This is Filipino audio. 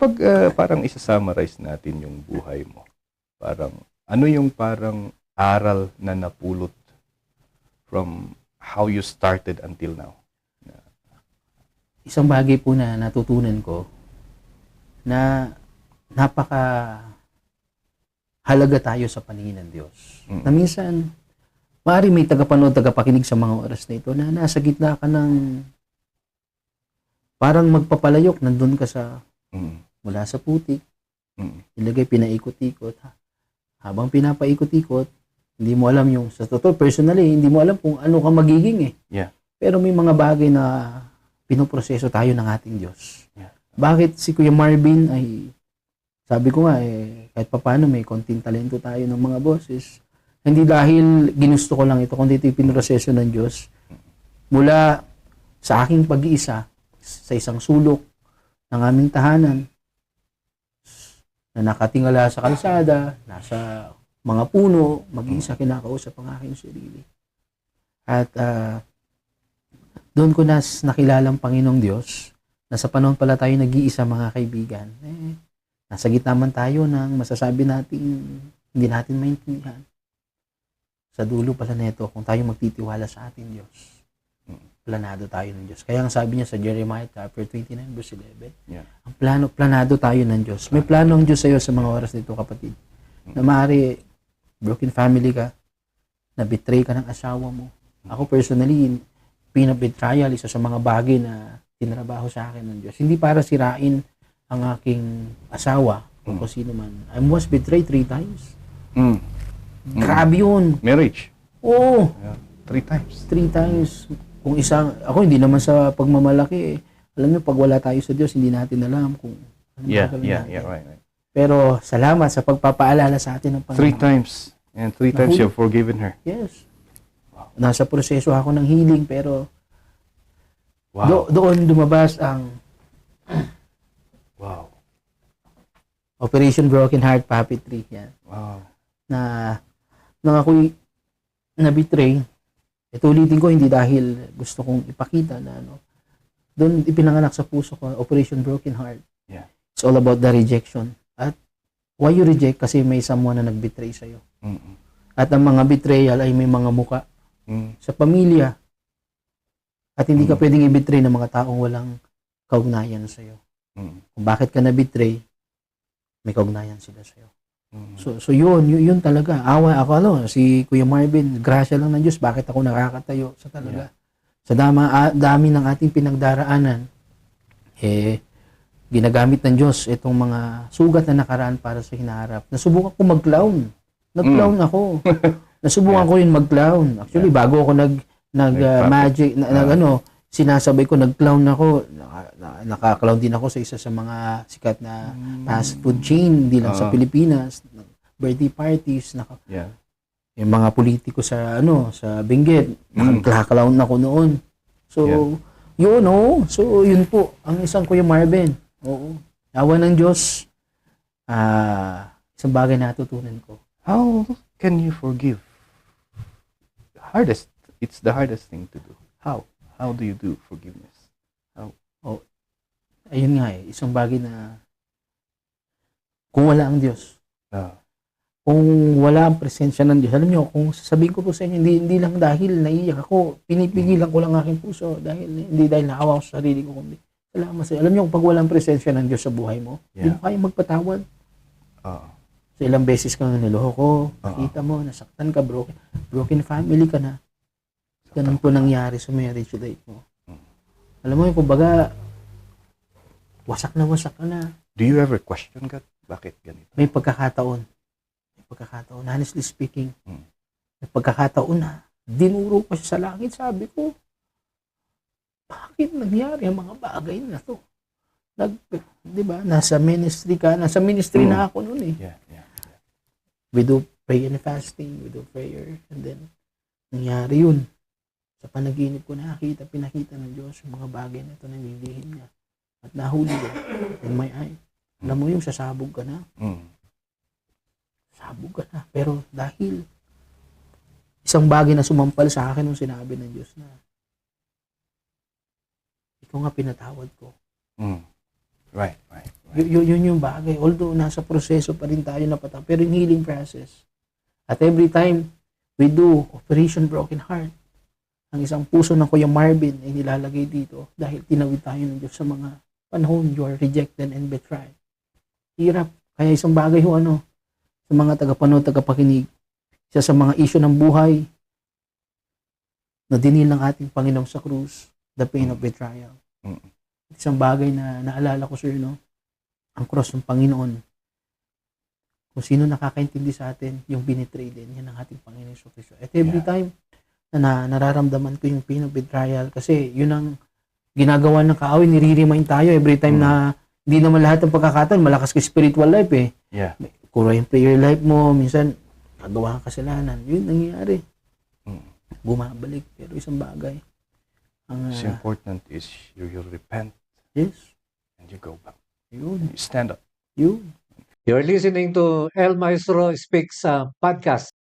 Kapag parang isa-summarize natin yung buhay mo, parang ano yung parang aral na napulot from how you started until now? Isang bagay po na natutunan ko na napaka halaga tayo sa paningin ng Diyos. Na minsan, maaari may tagapanood, tagapakinig sa mga oras na ito na nasa gitna ka ng parang magpapalayok, nandun ka sa mula sa putik, ilagay pinaikot-ikot. Habang pinapaikot-ikot, hindi mo alam yung, sa totoo, personally, hindi mo alam kung ano ka magiging eh. Yeah. Pero may mga bagay na pinoproseso tayo ng ating Diyos. Yeah. Bakit si Kuya Marvin ay, sabi ko nga kahit papaano may konting talento tayo ng mga boses, hindi dahil ginusto ko lang ito, kundi ito yung pinoproseso ng Diyos. Mula sa aking pag-iisa, sa isang sulok ng aming tahanan, na nakatingala sa kalsada, nasa mga puno, mag-iisa kinakausap ang aking sarili. At doon ko nakilala ang Panginoong Diyos, na sa panahon pala tayo nag-iisa mga kaibigan. Nasa gitna man tayo ng masasabi natin, hindi natin maintindihan. Sa dulo pala nito, kung tayo magtitiwala sa ating Diyos, planado tayo ng Diyos. Kaya ang sabi niya sa Jeremiah chapter 29 verse 11, ang planado tayo ng Diyos. May plano ang Diyos sa iyo sa mga oras nito, kapatid. Na maaari, broken family ka, na-betray ka ng asawa mo. Ako personally, pinabetrayal, isa sa mga bagay na tinrabaho sa akin ng Diyos. Hindi para sirain ang aking asawa o kung sino man. I was betrayed 3 times. Grabe yun. Marriage? Oo. 3 times. 3 times. Kung isang, ako hindi naman sa pagmamalaki Alam niyo, pag wala tayo sa Diyos, hindi natin alam kung ano gagawin natin. Right. Pero salamat sa pagpapaalala sa atin ng Panginoon. 3 times. And 3 times you have forgiven her. Yes. Nasa proseso ako ng healing, pero Wow. doon lumabas ang Wow. Operation Broken Heart Puppetry. Yan. Wow. Na nang ako'y na-betray, ito ulitin ko, hindi dahil gusto kong ipakita na doon ipinanganak sa puso ko, Operation Broken Heart. Yeah. It's all about the rejection. At why you reject? Kasi may someone na nag-betray sa'yo. Mm-mm. At ang mga betrayal ay may mga muka. Sa pamilya. At hindi ka pwedeng i-betray ng mga taong walang kaugnayan sa'yo. Kung bakit ka na-betray, may kaugnayan sila sa'yo. So yun talaga. Ako si Kuya Marvin, grasya lang ng Diyos, bakit ako nakakatayo sa talaga. Sa dami ng ating pinagdaraanan, ginagamit ng Diyos itong mga sugat na nakaraan para sa hinaharap. Nasubukan ko mag-clown. Nag-clown ako. Nasubukan ko yun mag-clown. Actually, bago ako nag-magic, sinasabay ko, nag-clown ako. Naka-clown din ako sa isa sa mga sikat na fast food chain, hindi lang sa Pilipinas. Birthday parties. Yung mga politiko sa Benguet, naka-clown ako noon. So, So, yun po, ang isang Kuya Marvin. Oo. Awa ng Diyos, isang bagay na natutunan ko. How can you forgive? It's the hardest thing to do. How do you do forgiveness? Ayun nga isang bagay na kung wala ang Diyos, kung wala ang presensya ng Diyos, alam niyo, kung sasabihin ko po sa inyo, hindi lang dahil naiiyak ako, pinipigilan ko lang aking puso, hindi dahil naawa ko sa sarili ko, kundi salamat sa. Alam niyo, kung pag walang presensya ng Diyos sa buhay mo, hindi mo kaya magpatawad. So ilang beses kang niloko, nakita mo, nasaktan ka, broken family ka na. Ganun po nangyari sa marriage life mo. Alam mo, kumbaga, wasak ka na. Do you ever question God? Bakit ganito? May pagkakataon, honestly speaking, may pagkakataon na dinuro ko siya sa langit. Sabi ko, bakit nangyari ang mga bagay na to? Diba? Nasa ministry ka. Nasa ministry na ako noon eh. Yeah. We do pray and fasting. We do prayer. And then, nangyari yun. Sa panaginip ko pinakita ng Diyos yung mga bagay na ito na nililihim niya. At nahuli ko in my eye. Alam mo yung sasabog ka na. Sabog ka na. Pero dahil isang bagay na sumampal sa akin nung sinabi ng Diyos na ikaw nga pinatawad ko. Right, right. Yun yung bagay. Although nasa proseso pa rin tayo na pero yung healing process. At every time we do Operation Broken Heart, ang isang puso ng Kuya Marvin ay nilalagay dito dahil tinawid tayo ng Diyos sa mga panahon you are rejected and betrayed. Hirap. Kaya isang bagay sa mga tagapanood, tagapakinig, isa sa mga issue ng buhay na dinil ng ating Panginoon sa krus, the pain of betrayal. Isang bagay na naalala ko, sir, ang cross ng Panginoon. Kung sino nakakaintindi sa atin, yung binitray din, yan ang ating Panginoon sa Kristo. At every time na nararamdaman ko yung pain of betrayal, kasi yun ang ginagawa ng kaaway, nire-remind tayo every time na hindi naman lahat ng pagkakataon, malakas ka spiritual life eh. Yeah. Kung yung prayer life mo, minsan, gagawa kang kasalanan. Yun nangyayari. Bumabalik. Pero isang bagay. What's important is you repent Yes. and you go back. Yun. You stand up. Yun. You're listening to El Maestro Speaks Podcast.